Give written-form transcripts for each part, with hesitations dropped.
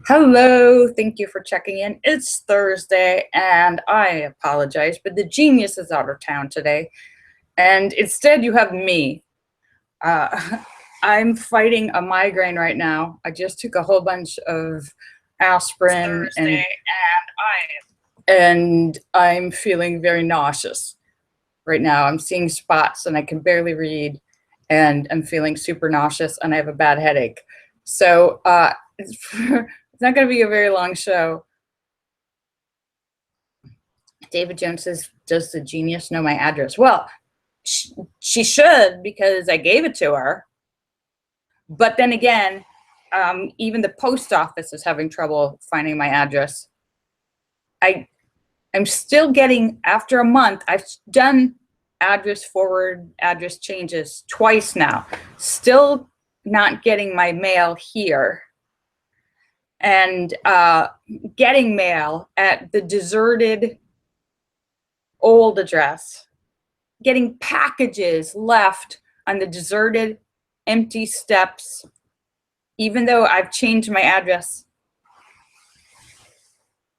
Hello, thank you for checking in. It's Thursday, and I apologize, but the genius is out of town today, and instead you have me. Uh, I'm fighting a migraine right now. I just took a whole bunch of aspirin, and I'm feeling very nauseous right now. I'm seeing spots, and I can barely read, and I'm feeling super nauseous, and I have a bad headache. So it's not going to be a very long show. David Jones says, does the genius know my address? Well, she should, because I gave it to her. But then again, even the post office is having trouble finding my address. I'm still getting, after a month, I've done address forward, address changes twice now. Still not getting my mail here. And getting mail at the deserted old address, getting packages left on the deserted, empty steps, even though I've changed my address.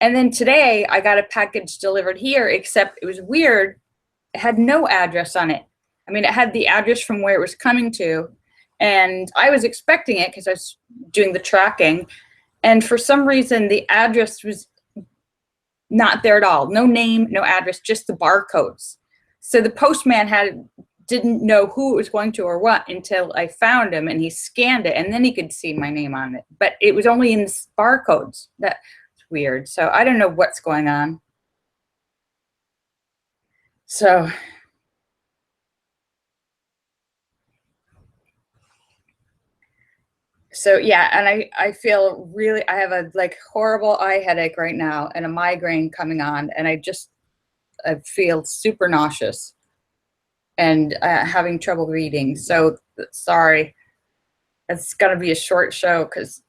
And then today I got a package delivered here, except it was weird. It had no address on it. I mean, it had the address from where it was coming to, and I was expecting it because I was doing the tracking. And for some reason, the address was not there at all. No name, no address, just the barcodes. So the postman didn't know who it was going to or what until I found him, and he scanned it, and then he could see my name on it. But it was only in the barcodes. That's weird. So I don't know what's going on. So yeah, and I feel really, I have a horrible eye headache right now and a migraine coming on, and I feel super nauseous and having trouble reading. So sorry, it's gonna be a short show because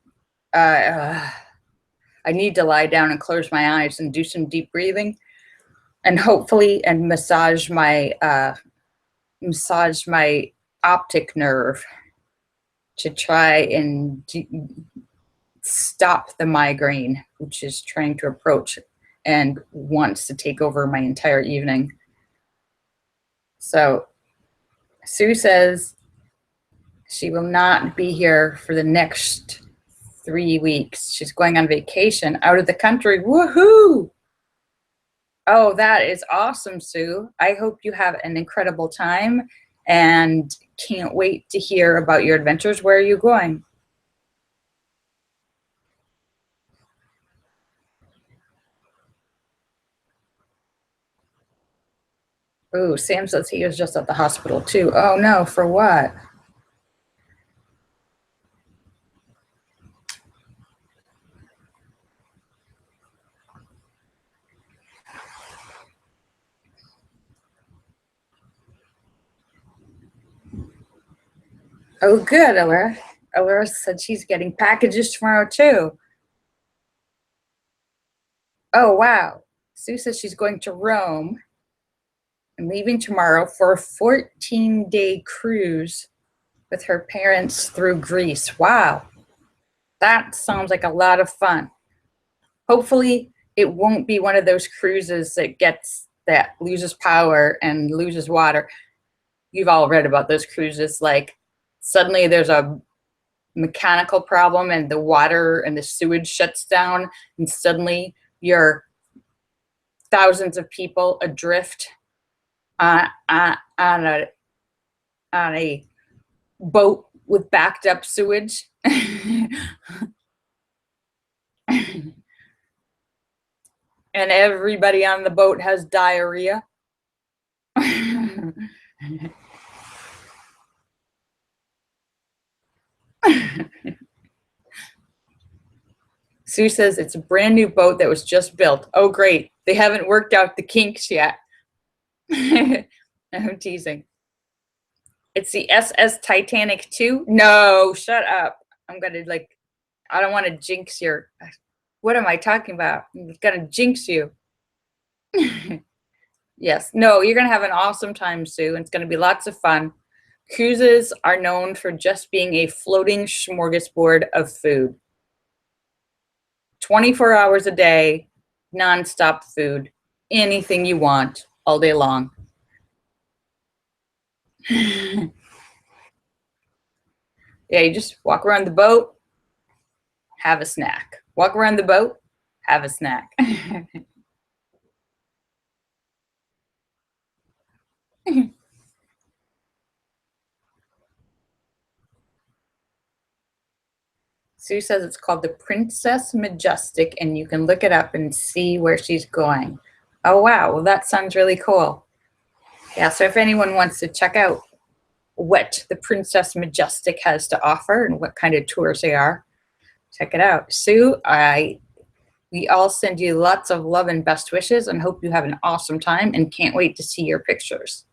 I need to lie down and close my eyes and do some deep breathing, and hopefully massage my optic nerve to try and stop the migraine, which is trying to approach and wants to take over my entire evening. So Sue says she will not be here for the next 3 weeks. She's going on vacation out of the country. Woohoo! Oh, that is awesome, Sue. I hope you have an incredible time and can't wait to hear about your adventures. Where are you going? Oh, Sam says he was just at the hospital too. Oh no, for what? Oh, good, Alara. Alara said she's getting packages tomorrow too. Oh, wow. Sue says she's going to Rome and leaving tomorrow for a 14-day cruise with her parents through Greece. Wow. That sounds like a lot of fun. Hopefully it won't be one of those cruises that loses power and loses water. You've all read about those cruises, like suddenly there's a mechanical problem and the water and the sewage shuts down, and suddenly you're thousands of people adrift on a boat with backed up sewage. And everybody on the boat has diarrhea. Sue says it's a brand new boat that was just built. Oh, great. They haven't worked out the kinks yet. I'm teasing. It's the SS Titanic 2? No, shut up. I'm going to I don't want to jinx your, what am I talking about? I'm going to jinx you. Yes, no, you're going to have an awesome time, Sue. And it's going to be lots of fun. Cruises are known for just being a floating smorgasbord of food. 24 hours a day, nonstop food, anything you want all day long. Yeah, you just walk around the boat, have a snack. Walk around the boat, have a snack. Sue says it's called the Princess Majestic, and you can look it up and see where she's going. Oh, wow. Well, that sounds really cool. Yeah, so if anyone wants to check out what the Princess Majestic has to offer and what kind of tours they are, check it out. Sue, we all send you lots of love and best wishes and hope you have an awesome time and can't wait to see your pictures.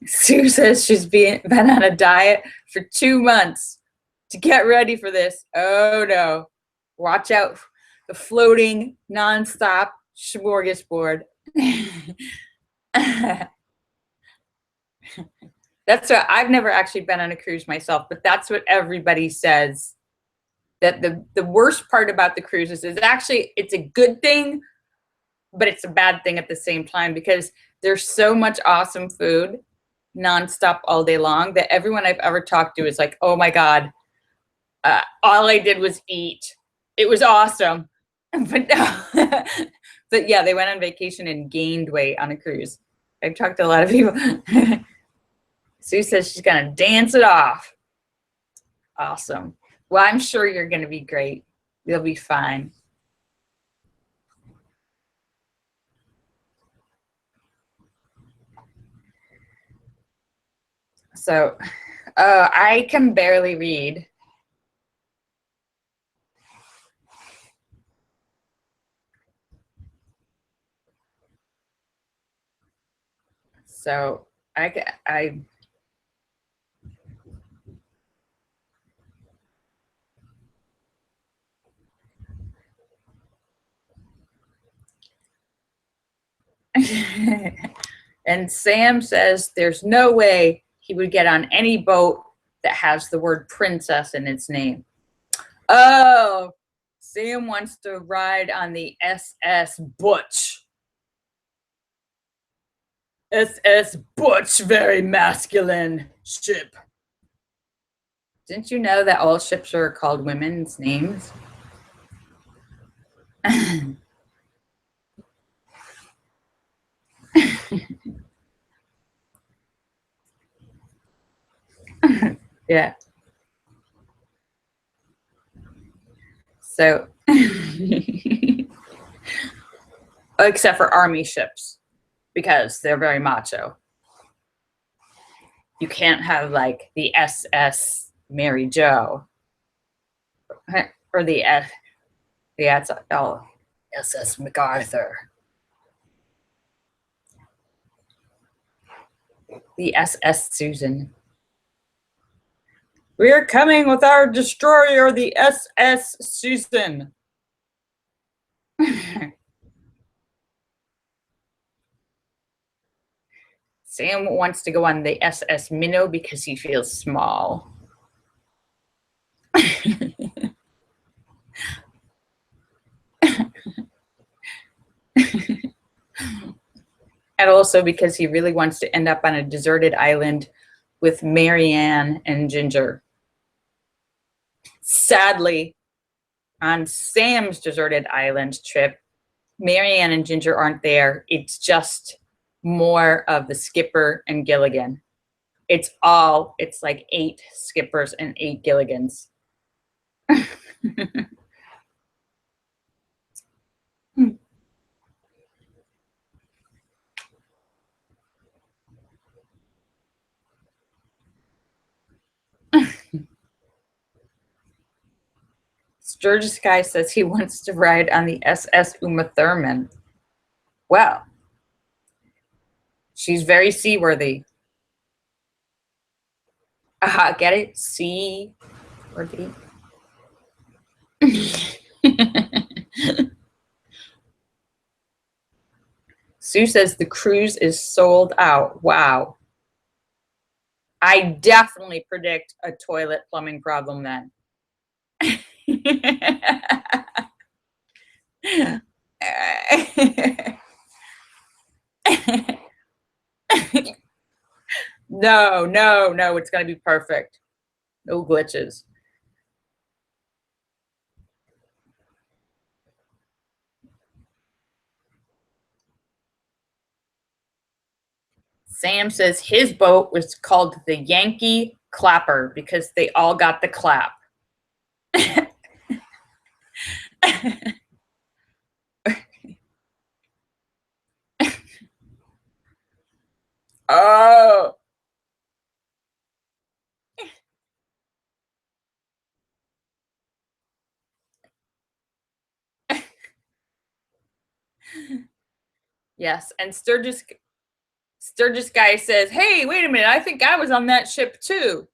Sue says she's been on a diet for 2 months to get ready for this. Oh no. Watch out. The floating nonstop smorgasbord. That's what I've never actually been on a cruise myself, but that's what everybody says. That the worst part about the cruises is actually it's a good thing, but it's a bad thing at the same time because there's so much awesome food nonstop all day long that everyone I've ever talked to is like, oh my God, all I did was eat. It was awesome. But but yeah, they went on vacation and gained weight on a cruise. I've talked to a lot of people. Sue says she's gonna dance it off. Awesome. Well, I'm sure you're gonna be great. You'll be fine. So I can barely read. So I and Sam says there's no way he would get on any boat that has the word princess in its name. Oh, Sam wants to ride on the SS Butch. SS Butch, very masculine ship. Didn't you know that all ships are called women's names? Yeah. So, except for army ships, because they're very macho. You can't have like the SS Mary Jo or the it's SS MacArthur. The SS Susan. We're coming with our destroyer, the SS Susan. Sam wants to go on the SS Minnow because he feels small. And also because he really wants to end up on a deserted island with Marianne and Ginger. Sadly, on Sam's deserted island trip, Marianne and Ginger aren't there. It's just more of the skipper and Gilligan. It's like 8 skippers and 8 Gilligans. Sturgis Guy says he wants to ride on the SS Uma Thurman. Well, she's very seaworthy. Aha, get it? Seaworthy. Sue says the cruise is sold out. Wow. I definitely predict a toilet plumbing problem then. No, no, no, it's going to be perfect. No glitches. Sam says his boat was called the Yankee Clapper because they all got the clap. Oh. Yes, and Sturgis guy says, "Hey, wait a minute! I think I was on that ship too."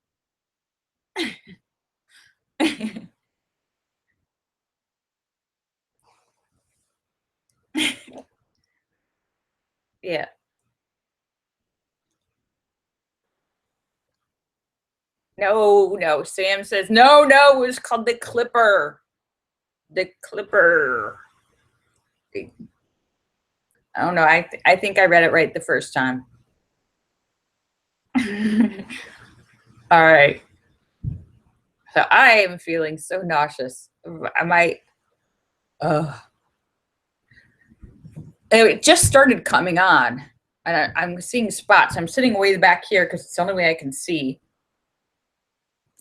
Yeah. No, no. Sam says, "No, no. It was called the Clipper. The Clipper." I don't know. I think I read it right the first time. All right. So I am feeling so nauseous. It just started coming on, and I'm seeing spots. I'm sitting way back here because it's the only way I can see.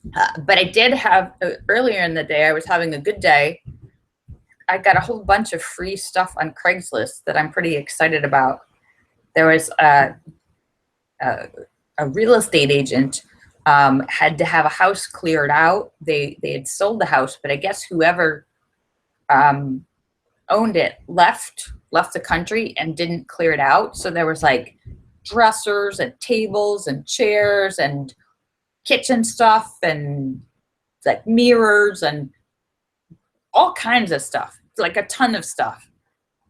But I did have earlier in the day. I was having a good day. I got a whole bunch of free stuff on Craigslist that I'm pretty excited about. There was a real estate agent had to have a house cleared out. They had sold the house, but I guess whoever owned it left the country and didn't clear it out. So there was like dressers and tables and chairs and kitchen stuff and like mirrors and all kinds of stuff, like a ton of stuff.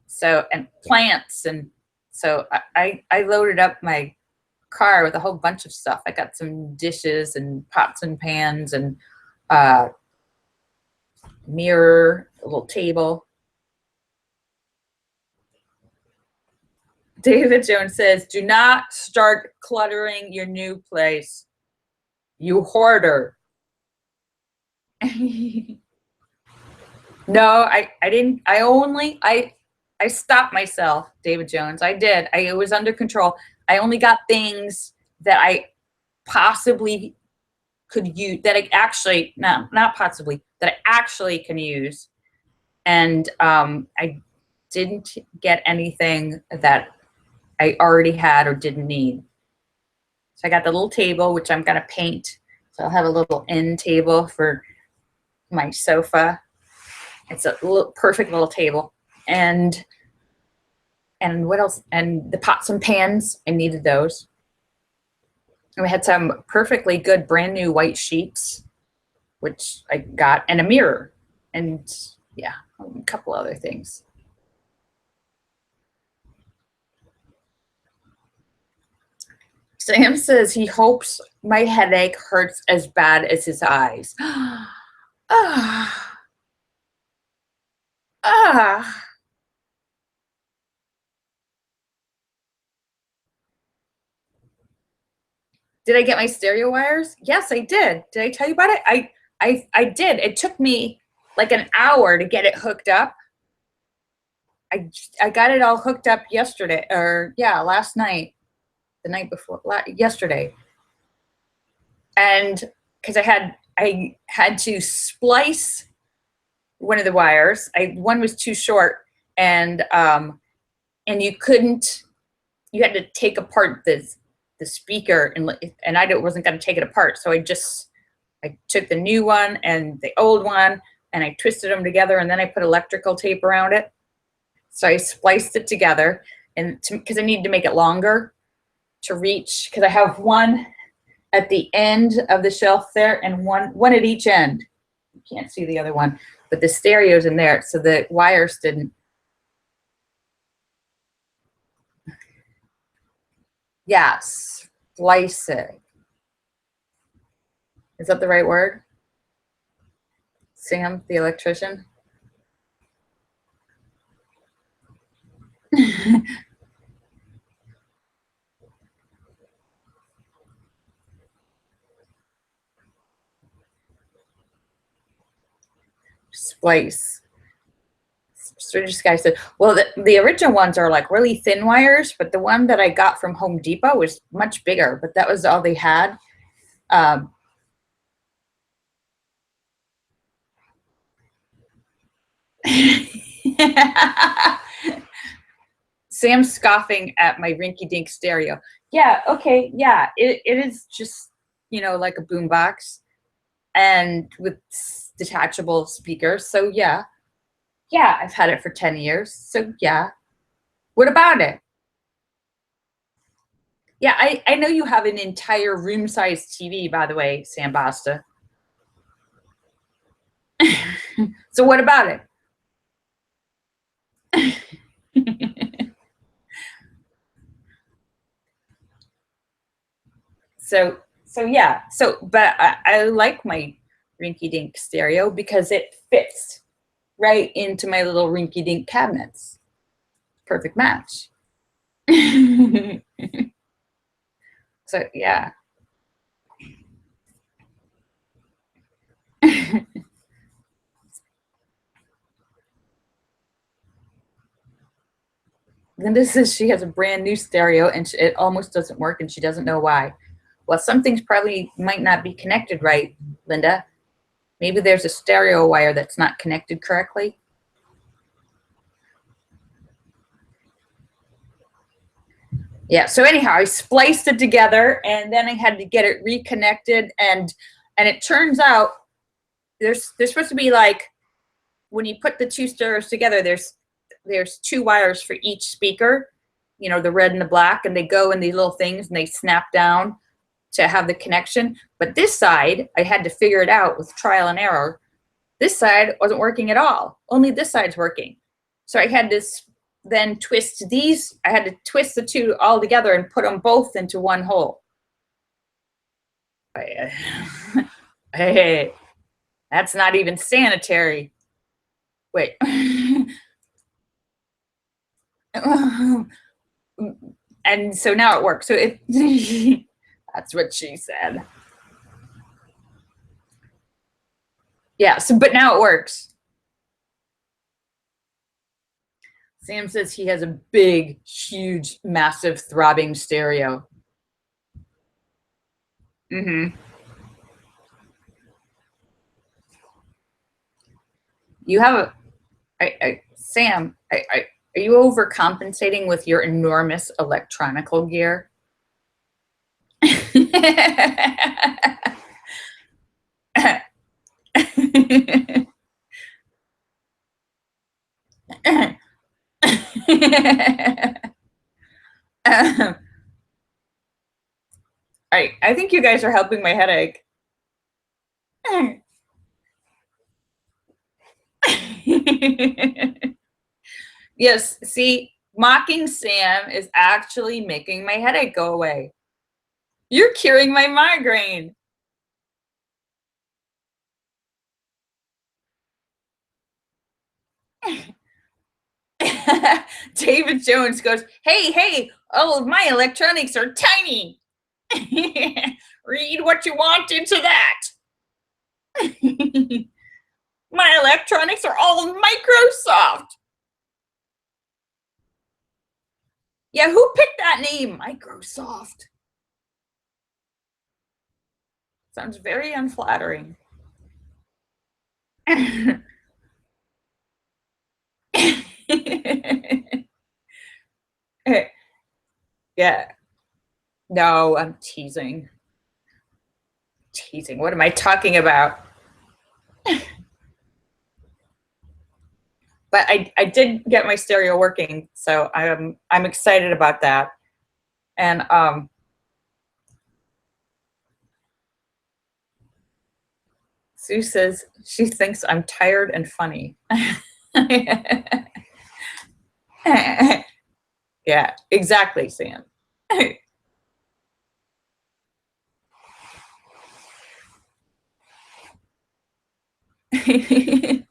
So, and plants. And so I loaded up my car with a whole bunch of stuff. I got some dishes and pots and pans and mirror, a little table. David Jones says, "Do not start cluttering your new place, you hoarder." No, I didn't. I stopped myself, David Jones. I did. It was under control. I only got things that I possibly could use, that I actually, no, not possibly, that I actually can use. And I didn't get anything that I already had or didn't need. So I got the little table, which I'm going to paint. So I'll have a little end table for my sofa. It's a perfect little table. And what else? And the pots and pans, I needed those. And we had some perfectly good brand new white sheets, which I got, and a mirror. And yeah, a couple other things. Sam says he hopes my headache hurts as bad as his eyes. Ah. Ah. Did I get my stereo wires? Yes, I did. Did I tell you about it? I did. It took me like an hour to get it hooked up. I got it all hooked up yesterday, or yeah, last night, the night before, yesterday. And because I had to splice one of the wires. One was too short, and you couldn't. You had to take apart the speaker, and I wasn't going to take it apart, so I took the new one and the old one, and I twisted them together, and then I put electrical tape around it. So I spliced it together, and because I needed to make it longer to reach, because I have one at the end of the shelf there and one at each end. You can't see the other one, but the stereo's in there, so the wires didn't. Yeah, splice it. Is that the right word? Sam, the electrician? Splice. Swedish guy said, well, the original ones are like really thin wires, but the one that I got from Home Depot was much bigger, but that was all they had. Um, Sam's scoffing at my rinky-dink stereo. Yeah, okay, yeah, it is just, you know, like a boombox and with detachable speakers. So yeah, I've had it for 10 years. So yeah, what about it? Yeah, I know you have an entire room-sized TV, by the way, Sam Basta. So what about it? So yeah. So but I like my rinky dink stereo because it fits right into my little rinky dink cabinets. Perfect match. So yeah. Linda says she has a brand new stereo and it almost doesn't work and she doesn't know why. Well, some things probably might not be connected right, Linda. Maybe there's a stereo wire that's not connected correctly. Yeah, so anyhow, I spliced it together and then I had to get it reconnected and it turns out there's supposed to be like when you put the two stereos together, there's two wires for each speaker, you know, the red and the black, and they go in these little things and they snap down to have the connection. But this side, I had to figure it out with trial and error. This side wasn't working at all. Only this side's working. So I had to then twist these. I had to twist the two all together and put them both into one hole. Hey, that's not even sanitary. Wait. And so now it works. So it that's what she said. Yeah, so but now it works. Sam says he has a big, huge, massive, throbbing stereo. Mm-hmm. You have Sam, are you overcompensating with your enormous electronical gear? I think you guys are helping my headache. Yes, see, mocking Sam is actually making my headache go away. You're curing my migraine. David Jones goes, hey, all of my electronics are tiny. Read what you want into that. My electronics are all Microsoft. Yeah, who picked that name? Microsoft. Sounds very unflattering. Yeah. No, I'm teasing. Teasing. What am I talking about? But I did get my stereo working, so I'm excited about that. And Sue says she thinks I'm tired and funny. Yeah, exactly, Sam. Wait,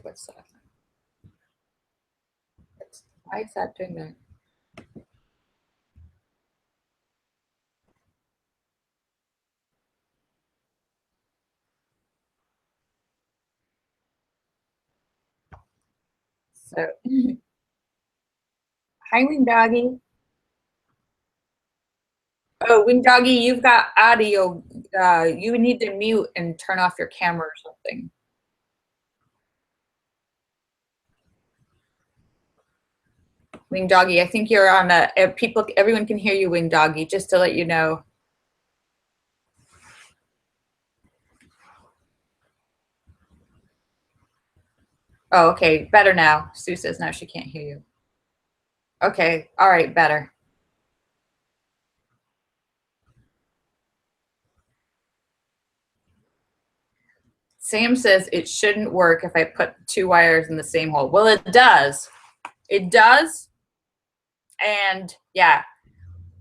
what's that? Why is that doing that? So, hi, Wing Doggy. Oh, Wing Doggy, you've got audio. You need to mute and turn off your camera or something. Wing Doggy, I think you're on a people. Everyone can hear you, Wing Doggy. Just to let you know. Oh, okay, better now. Sue says now she can't hear you. Okay, all right, better. Sam says it shouldn't work if I put two wires in the same hole. Well, it does. It does. And yeah,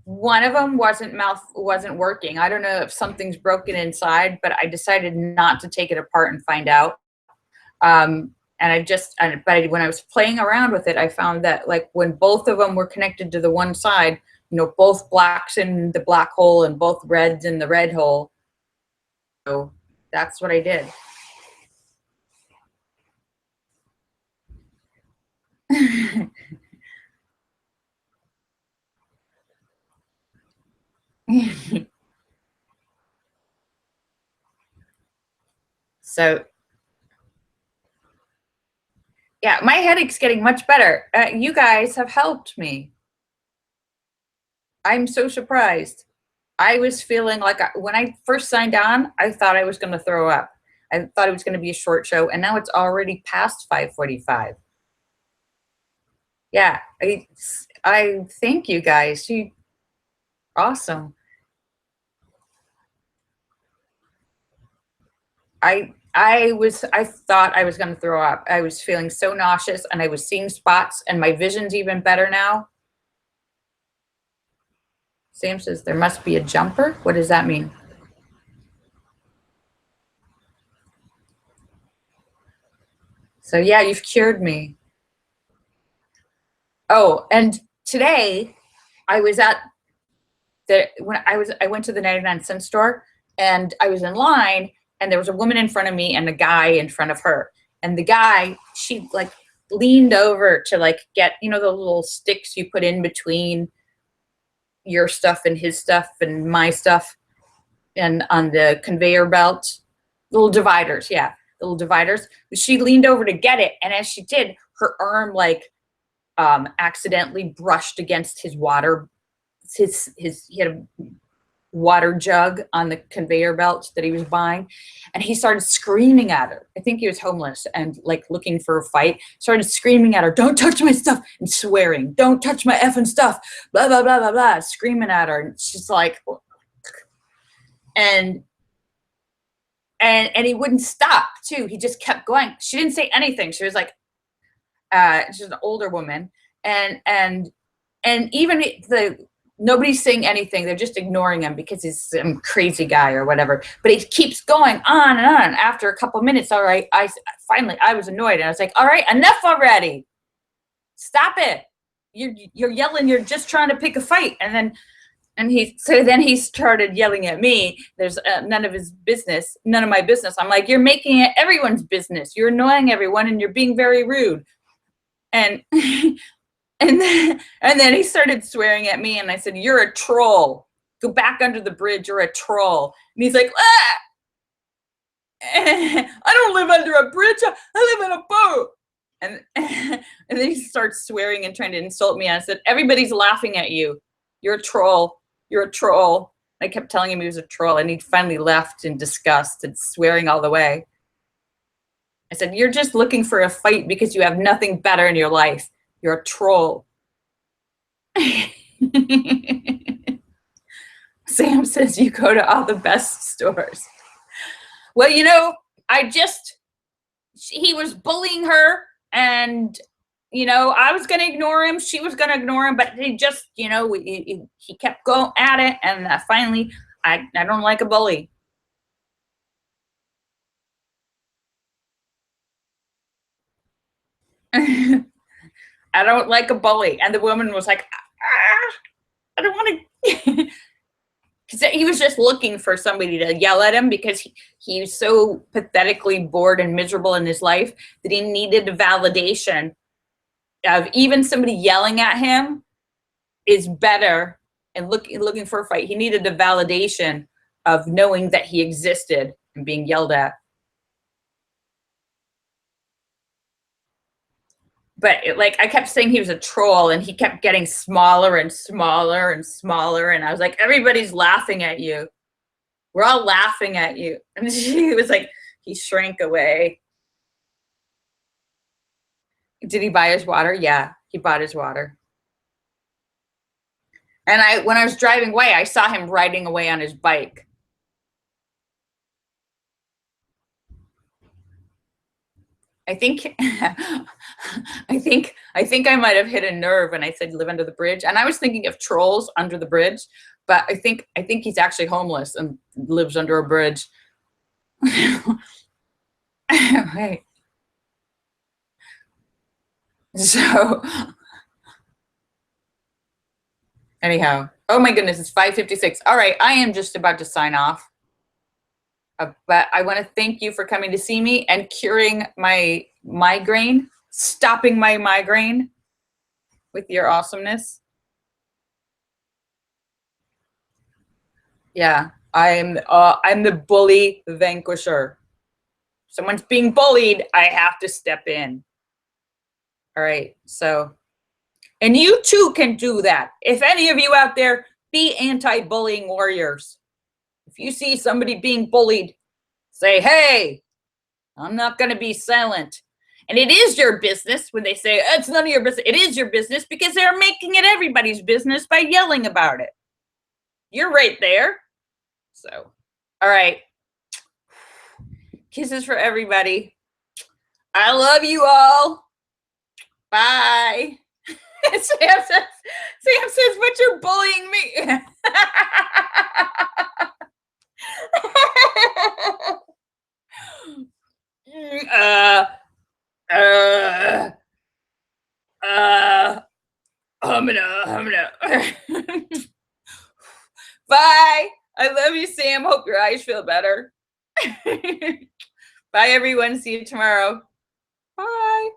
one of them wasn't working. I don't know if something's broken inside, but I decided not to take it apart and find out. But when I was playing around with it, I found that like when both of them were connected to the one side, both blacks in the black hole and both reds in the red hole. So that's what I did. So yeah, my headache's getting much better. You guys have helped me. I'm so surprised. I was feeling like when I first signed on, I thought I was going to throw up. I thought it was going to be a short show, and now it's already past 5:45. Yeah, I thank you guys. Awesome. I thought I was going to throw up. I was feeling so nauseous, and I was seeing spots, and my vision's even better now. Sam says there must be a jumper. What does that mean? So yeah, you've cured me. Oh, and today I was at I went to the 99-cent store, and I was in line, and there was a woman in front of me and a guy in front of her. And the guy, she like leaned over to like get, the little sticks you put in between your stuff and his stuff and my stuff, and on the conveyor belt, little dividers, yeah, little dividers. She leaned over to get it, and as she did, her arm like accidentally brushed against his water. He had a water jug on the conveyor belt that he was buying, and he started screaming at her. I think he was homeless and like looking for a fight. Started screaming at her, "Don't touch my stuff," and swearing, "Don't touch my effing stuff," blah blah blah blah blah, screaming at her. And she's like, and he wouldn't stop too. He just kept going. She didn't say anything. She was like, she's an older woman, and even nobody's saying anything. They're just ignoring him because he's some crazy guy or whatever. But he keeps going on and on. After a couple minutes, all right, I was annoyed, and I was like, all right, enough already. Stop it. You're yelling. You're just trying to pick a fight. And then he started yelling at me. There's none of his business, none of my business. I'm like, you're making it everyone's business. You're annoying everyone, and you're being very rude. And and then he started swearing at me, and I said, "You're a troll. Go back under the bridge. You're a troll." And he's like, "Ah! I don't live under a bridge. I live in a boat." And and then he starts swearing and trying to insult me. And I said, "Everybody's laughing at you. You're a troll. You're a troll." I kept telling him he was a troll, and he finally left in disgust and swearing all the way. I said, "You're just looking for a fight because you have nothing better in your life. You're a troll." says you go to all the best stores. Well, you know, he was bullying her, and, you know, I was going to ignore him. She was going to ignore him, but he just, you know, he kept going at it. And finally, I don't like a bully. I don't like a bully. And the woman was like, I don't want to. Because he was just looking for somebody to yell at him, because he was so pathetically bored and miserable in his life that he needed a validation of even somebody yelling at him is better, and looking for a fight. He needed the validation of knowing that he existed and being yelled at. But like, I kept saying he was a troll, and he kept getting smaller and smaller and smaller. And I was like, everybody's laughing at you. We're all laughing at you. And she was like, he shrank away. Did he buy his water? Yeah, he bought his water. And when I was driving away, I saw him riding away on his bike. I think I might have hit a nerve when I said live under the bridge. And I was thinking of trolls under the bridge, but I think he's actually homeless and lives under a bridge. Right. So anyhow, oh my goodness, it's 5:56. All right, I am just about to sign off. But I want to thank you for coming to see me and curing my migraine, stopping my migraine with your awesomeness. Yeah, I'm the bully vanquisher. Someone's being bullied, I have to step in. All right, so, and you too can do that. If any of you out there, be anti-bullying warriors. If you see somebody being bullied, say, hey, I'm not going to be silent. And it is your business when they say, it's none of your business. It is your business, because they're making it everybody's business by yelling about it. You're right there. So, all right. Kisses for everybody. I love you all. Bye. Sam says, but you're bullying me. Bye. I love you, Sam. Hope your eyes feel better. Bye, everyone. See you tomorrow. Bye.